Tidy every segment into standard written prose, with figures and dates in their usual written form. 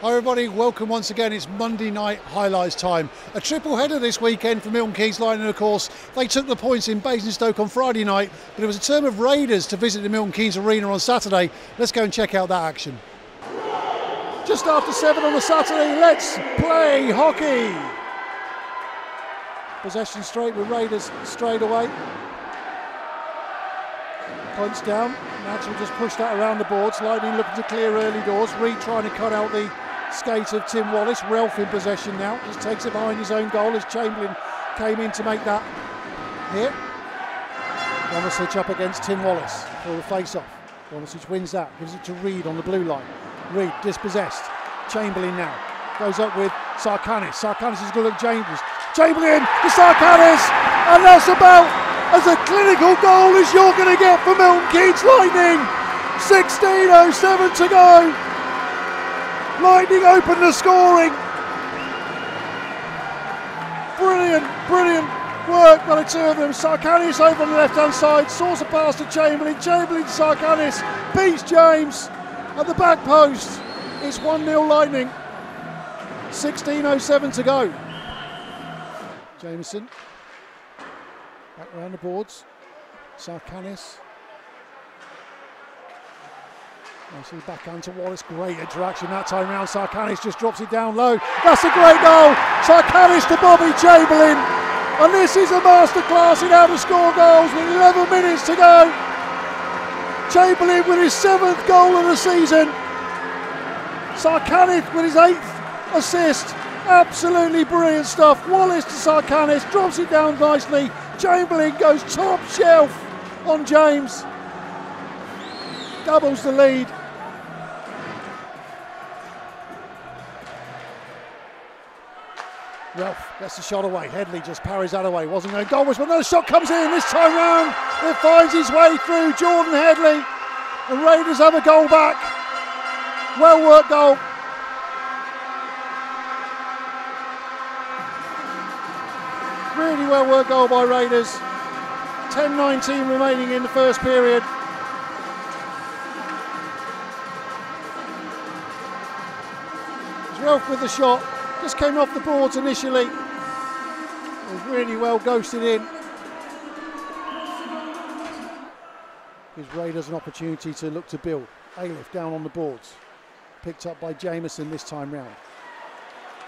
Hi everybody, welcome once again. It's Monday night highlights time. A triple header this weekend for Milton Keynes Lightning, of course. They took the points in Basingstoke on Friday night, but it was a turn of Raiders to visit the Milton Keynes Arena on Saturday. Let's go and check out that action. Just after 7 on the Saturday, let's play hockey. Possession straight with Raiders straight away. Punch down, Nags will just push that around the boards. Lightning looking to clear early doors. Reed trying to cut out the skate of Tim Wallace. Ralph in possession now, just takes it behind his own goal as Chamberlain came in to make that here. Domicic up against Tim Wallace for the face-off. Domicic wins that, gives it to Reed on the blue line. Reed dispossessed. Chamberlain now goes up with Sarkanis. Sarkanis is good at Chambers. Chamberlain to Sarkanis, and that's about as a clinical goal as you're going to get for Milton Keynes Lightning. 16:07 to go. Lightning open the scoring. Brilliant work by the two of them. Sarkanis over on the left-hand side, saws a pass to Chamberlain. Chamberlain to Sarkanis, beats James at the back post. It's 1-0 Lightning. 16:07 to go. Jameson back around the boards. Sarkanis. Nicely backhand to Wallace. Great interaction that time round. Sarkanis just drops it down low. That's a great goal. Sarkanis to Bobby Chamberlain. And this is a masterclass in how to score goals with 11 minutes to go. Chamberlain with his 7th goal of the season. Sarkanis with his 8th assist. Absolutely brilliant stuff. Wallace to Sarkanis, drops it down nicely. Chamberlain goes top shelf on James. Doubles the lead. Ralph gets the shot away. Headley just parries that away. Wasn't going goalwards, but another shot comes in. This time round, it finds its way through Jordan Headley. The Raiders have a goal back. Well worked goal. Really well worked goal by Raiders. 10:19 remaining in the first period. Ralph with the shot, just came off the boards initially. It was really well ghosted in. Gives Raiders an opportunity to look to build. Aliff down on the boards. Picked up by Jameson this time round.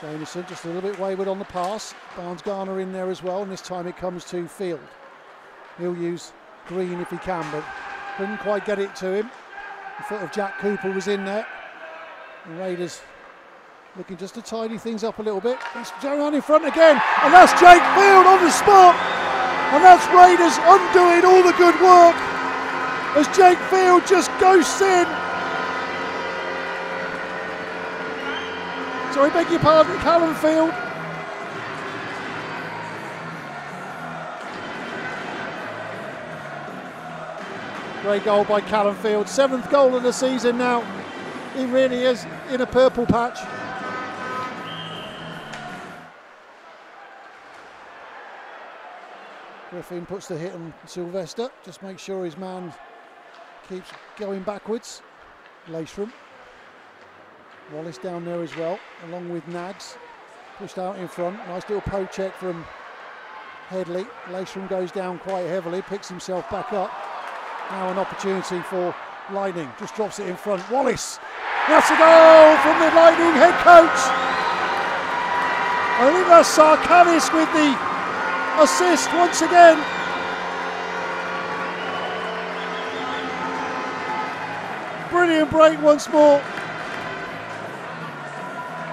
Jameson just a little bit wayward on the pass. Barnes-Garner in there as well, and this time it comes to Field. He'll use Green if he can, but couldn't quite get it to him. The foot of Jack Cooper was in there. The Raiders looking just to tidy things up a little bit. It's Joanne in front again, and that's Jake Field on the spot. And that's Raiders undoing all the good work as Jake Field just ghosts in. Sorry, beg your pardon, Callum Field. Great goal by Callum Field. 7th goal of the season now. He really is in a purple patch. Griffin puts the hit on Sylvester, just make sure his man keeps going backwards. Laceram. Wallace down there as well, along with Nags. Pushed out in front, nice little poke check from Headley. Laceram goes down quite heavily, picks himself back up. Now an opportunity for Lightning, just drops it in front. Wallace, that's a goal from the Lightning head coach. I think that's Sarkanis with the assist once again. Brilliant break once more.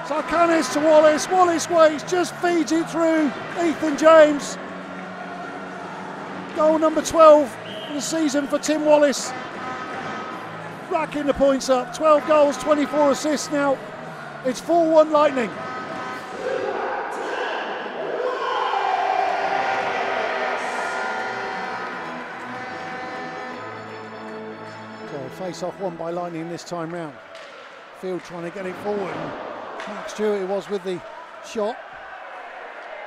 Sarkanis to Wallace. Wallace waits, just feeds it through Ethan James. Goal number 12 of the season for Tim Wallace. Racking the points up. 12 goals, 24 assists now. It's 4-1 Lightning. Face-off won by Lightning this time round. Field trying to get it forward. Mark Stewart it was with the shot.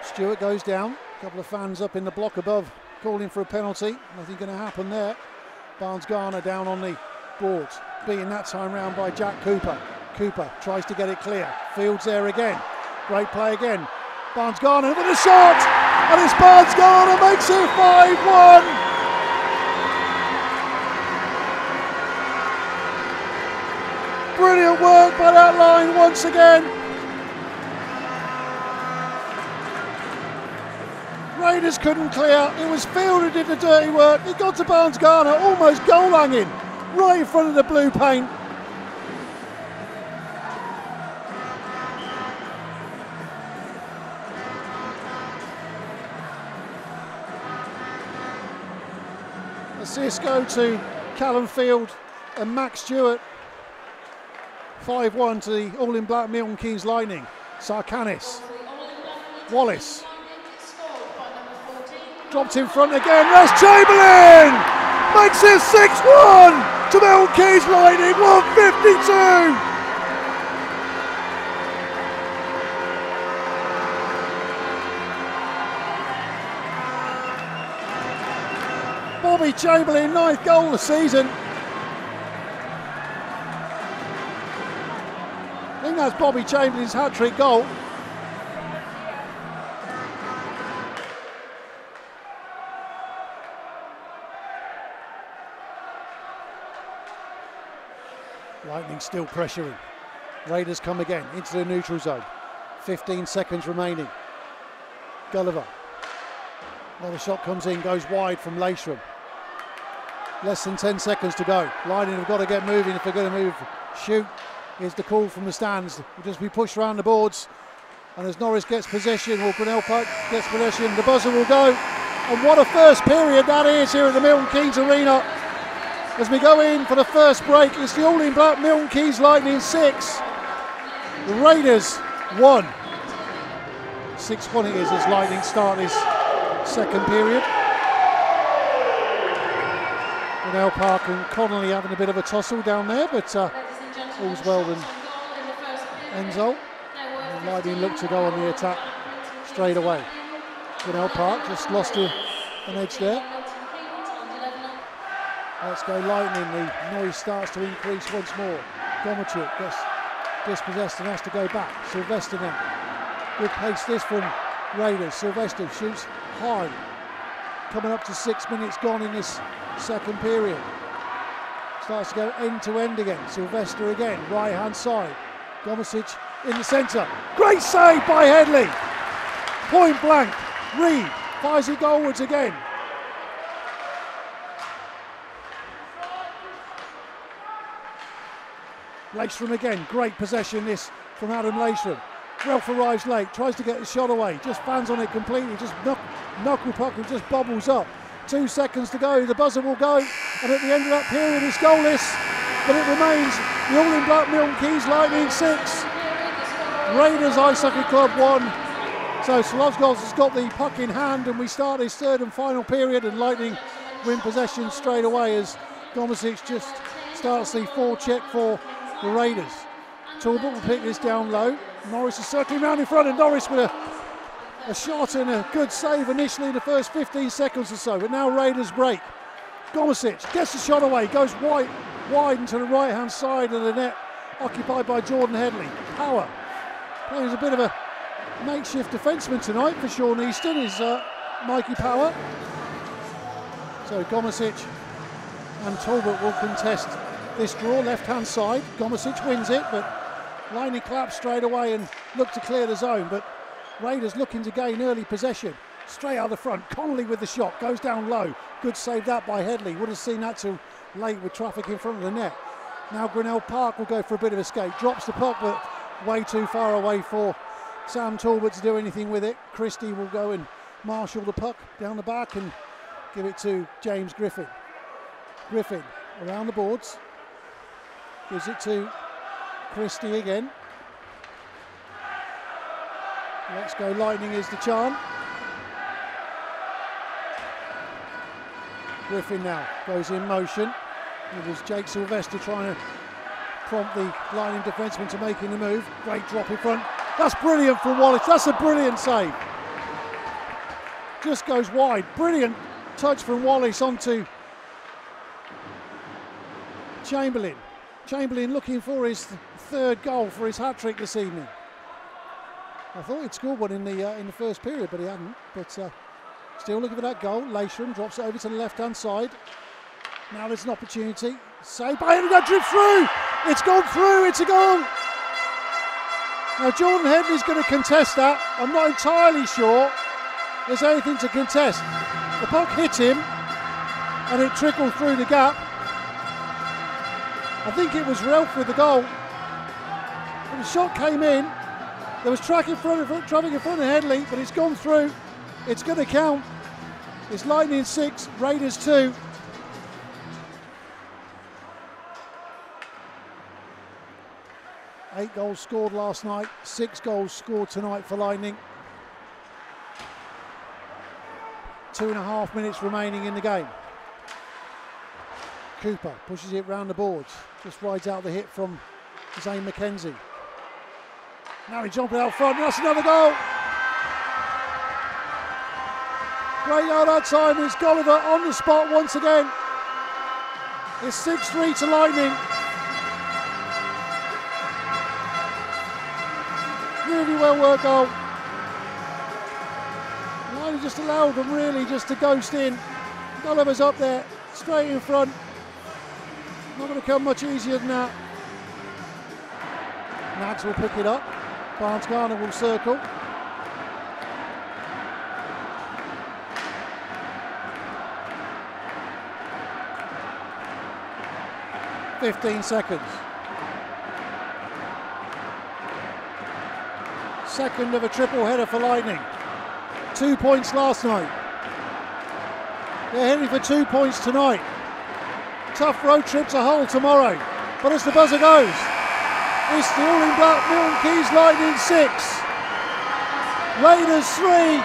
Stewart goes down. A couple of fans up in the block above calling for a penalty. Nothing going to happen there. Barnes-Garner down on the boards. Beaten that time round by Jack Cooper. Cooper tries to get it clear. Fields there again. Great play again. Barnes-Garner with a shot, and it's Barnes-Garner makes it 5-1. Brilliant work by that line once again. Raiders couldn't clear. It was Field who did the dirty work. It got to Barnes-Garner, almost goal hanging, right in front of the blue paint. Assist go to Callum Field and Max Stewart. 5-1 to the all-in-black Milton Keynes Lightning. Sarkanis. Wallace. Dropped in front again. There's Chamberlain! Makes it 6-1 to Milton Keynes Lightning. 152! Bobby Chamberlain, 9th goal of the season. I think that's Bobby Chamberlain's hat-trick goal. Lightning still pressuring. Raiders come again into the neutral zone. 15 seconds remaining. Gulliver. Another shot comes in, goes wide from Laystrom. Less than 10 seconds to go. Lightning have got to get moving if they're going to move. Shoot is the call from the stands. Will just be pushed around the boards. And as Norris gets possession, or Grinnell Park gets possession, the buzzer will go. And what a first period that is here at the Milton Keynes Arena. As we go in for the first break, it's the all-in-black Milton Keynes Lightning 6. The Raiders 1. 6-1 it is as Lightning start this second period. Grinnell Park and Connolly having a bit of a tussle down there, but all's well than Enzo. And Lightning look to go on the attack straight away. Grinnell Park just lost an edge there. Let's go Lightning. The noise starts to increase once more. Gomachuk gets dispossessed and has to go back. Sylvester now. Good pace this from Raiders. Sylvester shoots high. Coming up to 6 minutes gone in this second period. Starts to go end to end again. Sylvester again, right hand side. Gomasic in the centre. Great save by Headley. Point blank. Reed fires it goalwards again. Laystrom again, great possession this from Adam Laystrom. Ralph arrives late, tries to get the shot away, just fans on it completely, just knuckle puck and just bobbles up. 2 seconds to go, the buzzer will go, and at the end of that period it's goalless, but it remains the all-in-black Milton Keynes Lightning 6, Raiders Ice Hockey Club 1. So Slovsgov has got the puck in hand and we start this third and final period, and Lightning win possession straight away as Gomasic just starts the forecheck for the Raiders. Talbot will pick this down low. Norris is circling round in front, and Norris with a shot and a good save initially in the first 15 seconds or so, but now Raiders break. Gomasic gets the shot away, goes wide into the right hand side of the net, occupied by Jordan Headley. Power playing as a bit of a makeshift defenceman tonight for Sean Easton is Mikey Power. So Gomasic and Talbot will contest this draw, left hand side. Gomasic wins it, but Lightning collapse straight away and look to clear the zone, but Raiders looking to gain early possession. Straight out the front, Connolly with the shot, goes down low. Good save that by Headley, would have seen that too late with traffic in front of the net. Now Grinnell Park will go for a bit of escape, drops the puck but way too far away for Sam Talbot to do anything with it. Christie will go and marshal the puck down the back and give it to James Griffin. Griffin around the boards, gives it to Christie again. Let's go Lightning is the chant. Griffin now goes in motion. It was Jake Sylvester trying to prompt the Lightning defenseman to making the move. Great drop in front. That's brilliant from Wallace. That's a brilliant save. Just goes wide. Brilliant touch from Wallace onto Chamberlain. Chamberlain looking for his third goal for his hat-trick this evening. I thought he'd scored one in the first period, but he hadn't. But still looking for that goal. Lashram drops it over to the left-hand side. Now there's an opportunity. Saved by him, that drift through! It's gone through, it's a goal! Now Jordan Headley's going to contest that. I'm not entirely sure there's anything to contest. The puck hit him and it trickled through the gap. I think it was Ralph with the goal. When the shot came in, there was traffic in front of Headley, but it's gone through. It's going to count. It's Lightning 6, Raiders 2. Eight goals scored last night, 6 goals scored tonight for Lightning. 2.5 minutes remaining in the game. Cooper pushes it round the boards, just rides out the hit from Zane McKenzie. Now he's jumping out front, and that's another goal. Great goal that time, it's Gulliver on the spot once again. It's 6-3 to Lightning. Really well worked goal. Lightning just allowed them really just to ghost in. Gulliver's up there, straight in front. Not going to come much easier than that. Nags will pick it up. Barnes Garner will circle. "15 seconds. Second of a triple header for Lightning. 2 points last night. They're heading for 2 points tonight. Tough road trip to Hull tomorrow. But as the buzzer goes, it's the All in Black Milton Keynes Lightning 6, Raiders 3.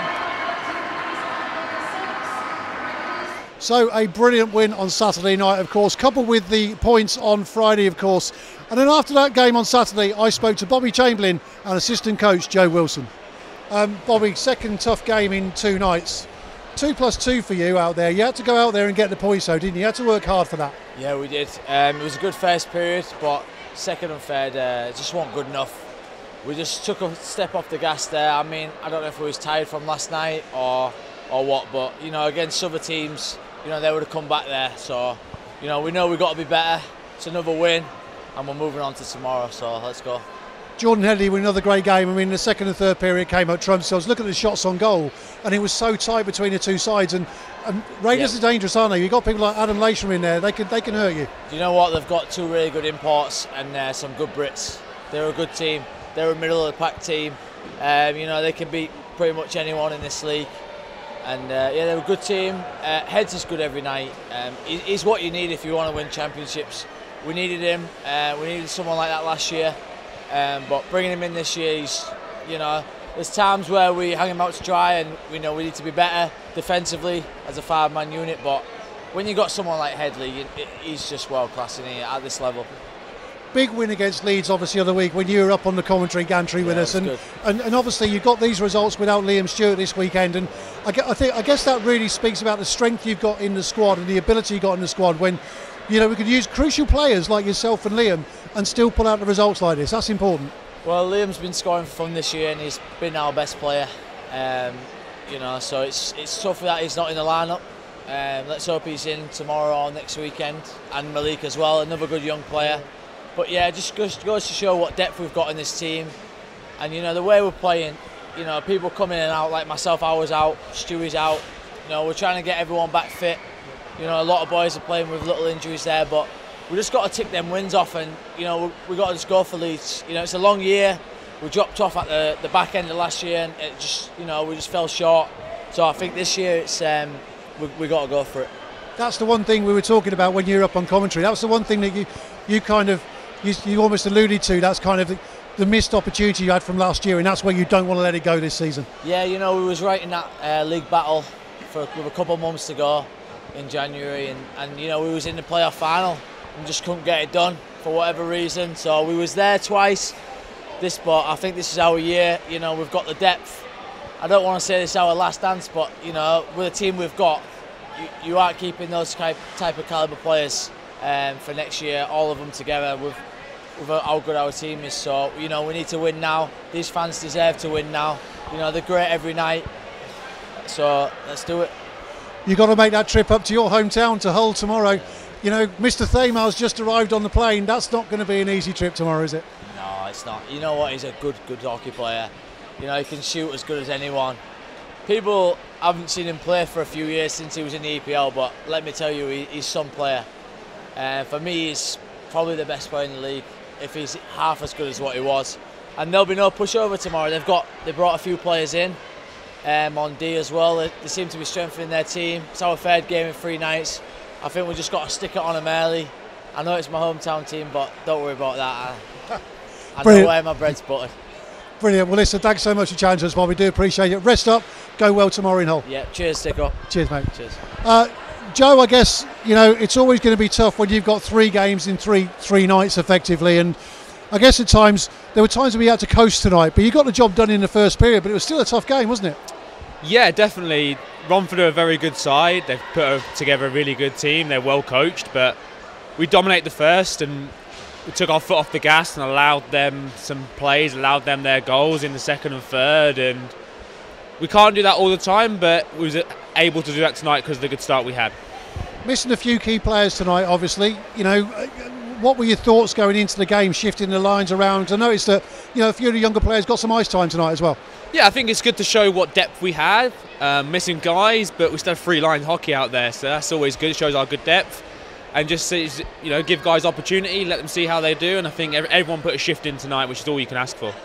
So a brilliant win on Saturday night, of course, coupled with the points on Friday, of course. And then after that game on Saturday, I spoke to Bobby Chamberlain and assistant coach Joe Wilson. Bobby, second tough game in 2 nights. 2+2 for you out there. You had to go out there and get the points, though, didn't you? You had to work hard for that. Yeah, we did. It was a good first period, but second and third just weren't good enough. We just took a step off the gas there. I mean, I don't know if we was tired from last night or what, but you know, against other teams, you know, they would have come back there. So, you know we've got to be better. It's another win, and we're moving on to tomorrow. So let's go. Jordan Headley with another great game. I mean, the second and third period came up trumps. So I was looking at the shots on goal, and it was so tight between the two sides. And Raiders are dangerous, aren't they? You've got people like Adam Lashram in there. They can hurt you. Do you know what? They've got 2 really good imports and some good Brits. They're a good team. They're a middle of the pack team. You know, they can beat pretty much anyone in this league. And yeah, they're a good team. Heads is good every night. He's what you need if you want to win championships. We needed him. We needed someone like that last year. But bringing him in this year, you know, there's times where we hang him out to dry, and we know we need to be better defensively as a 5-man unit. But when you got someone like Headley, he's just world class at this level. Big win against Leeds, obviously, the other week when you were up on the commentary gantry with us, and obviously you got these results without Liam Stewart this weekend, and I guess that really speaks about the strength you've got in the squad and the ability you got in the squad when, you know, we could use crucial players like yourself and Liam and still pull out the results like this. That's important. Well, Liam's been scoring for fun this year, and he's been our best player. You know, so it's tough that he's not in the lineup. Let's hope he's in tomorrow or next weekend, and Malik as well, another good young player. But yeah, just goes to show what depth we've got in this team, and you know the way we're playing. You know, people come in and out, like myself. I was out, Stewie's out. You know, we're trying to get everyone back fit. You know, a lot of boys are playing with little injuries there, but we just got to tick them wins off, and you know we got to just go for Leeds. You know, it's a long year. We dropped off at the back end of last year, and it just, you know, we just fell short. So I think this year it's we got to go for it. That's the one thing we were talking about when you were up on commentary. That was the one thing that you kind of you almost alluded to. That's kind of the missed opportunity you had from last year, and that's where you don't want to let it go this season. Yeah, you know, we was right in that league battle with a couple of months to go in January, and you know we was in the playoff final and just couldn't get it done for whatever reason. So we was there twice. But I think this is our year. You know, we've got the depth. I don't want to say this is our last dance, but you know, with the team we've got, you aren't keeping those type of caliber players for next year, all of them together with how good our team is. So, you know, we need to win now. These fans deserve to win now. You know, they're great every night. So let's do it. You've got to make that trip up to your hometown to Hull tomorrow. You know, Mr. Thamar's just arrived on the plane. That's not going to be an easy trip tomorrow, is it? No, it's not. You know what? He's a good hockey player. You know, he can shoot as good as anyone. People haven't seen him play for a few years since he was in the EPL, but let me tell you, he's some player. For me, he's probably the best player in the league, if he's half as good as what he was. And there'll be no pushover tomorrow. They brought a few players in on D as well. They seem to be strengthening their team. It's our third game in 3 nights. I think we just got to stick it on them early. I know it's my hometown team, but don't worry about that. I know where my bread's buttered. Brilliant. Well, listen, thanks so much for challenging us, Bob. We do appreciate it. Rest up. Go well tomorrow in Hull. Yeah, cheers, Sicko. Cheers, mate. Cheers. Joe, I guess, you know, it's always going to be tough when you've got 3 games in three nights effectively, and I guess at times, there were times when we had to coast tonight, but you got the job done in the first period, but it was still a tough game, wasn't it? Yeah, definitely. Romford are a very good side. They've put together a really good team. They're well coached, but we dominate the first and we took our foot off the gas and allowed them some plays, allowed them their goals in the second and third, and we can't do that all the time, but we was able to do that tonight because of the good start we had. Missing a few key players tonight, obviously. You know, what were your thoughts going into the game, shifting the lines around? I noticed that, you know, a few of the younger players got some ice time tonight as well. Yeah, I think it's good to show what depth we have. Missing guys, but we still have 3-line hockey out there, so that's always good. It shows our good depth, and just, you know, give guys opportunity, let them see how they do. And I think everyone put a shift in tonight, which is all you can ask for.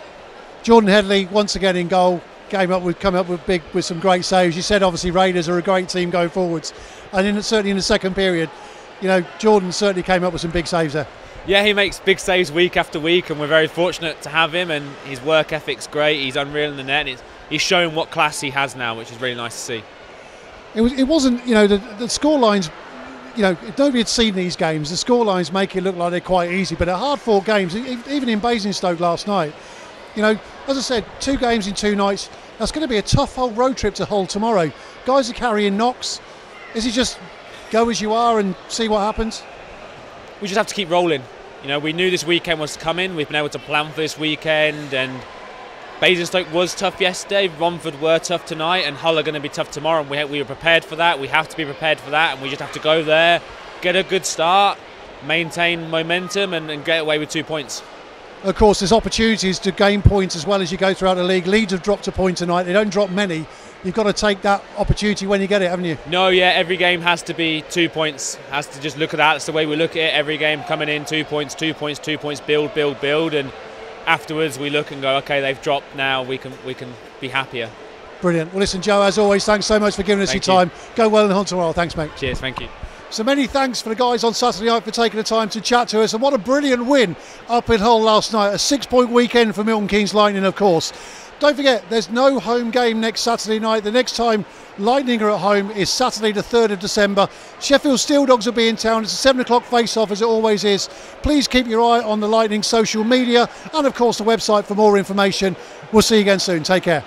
Jordan Headley once again in goal. Come up with some great saves. You said obviously Raiders are a great team going forwards, and certainly in the second period, you know, Jordan certainly came up with some big saves there. Yeah, he makes big saves week after week, and we're very fortunate to have him, and his work ethic's great. He's unreal in the net, and he's showing what class he has now, which is really nice to see. It wasn't, you know, the score lines, you know, if nobody had seen these games, the score lines make it look like they're quite easy, but they're hard-fought games, even in Basingstoke last night. You know, as I said, 2 games in 2 nights. That's going to be a tough whole road trip to Hull tomorrow. Guys are carrying knocks. Is it just go as you are and see what happens? We just have to keep rolling. You know, we knew this weekend was coming. We've been able to plan for this weekend, and Basingstoke was tough yesterday. Romford were tough tonight, and Hull are going to be tough tomorrow. And we were prepared for that. We have to be prepared for that, and we just have to go there, get a good start, maintain momentum, and get away with 2 points. Of course, there's opportunities to gain points as well as you go throughout the league. Leeds have dropped a point tonight. They don't drop many. You've got to take that opportunity when you get it, haven't you? No, yeah, every game has to be 2 points. Has to just look at that. That's the way we look at it. Every game coming in, 2 points, 2 points, 2 points, build, and afterwards we look and go, okay, they've dropped now. We can be happier. Brilliant. Well, listen, Joe, as always, thanks so much for giving us your time. Go well in Hull tomorrow. Thanks, mate. Cheers, thank you. So many thanks for the guys on Saturday night for taking the time to chat to us, and what a brilliant win up in Hull last night. A 6-point weekend for Milton Keynes Lightning, of course. Don't forget, there's no home game next Saturday night. The next time Lightning are at home is Saturday the 3rd of December. Sheffield Steel Dogs will be in town. It's a 7 o'clock face-off, as it always is. Please keep your eye on the Lightning social media and, of course, the website for more information. We'll see you again soon. Take care.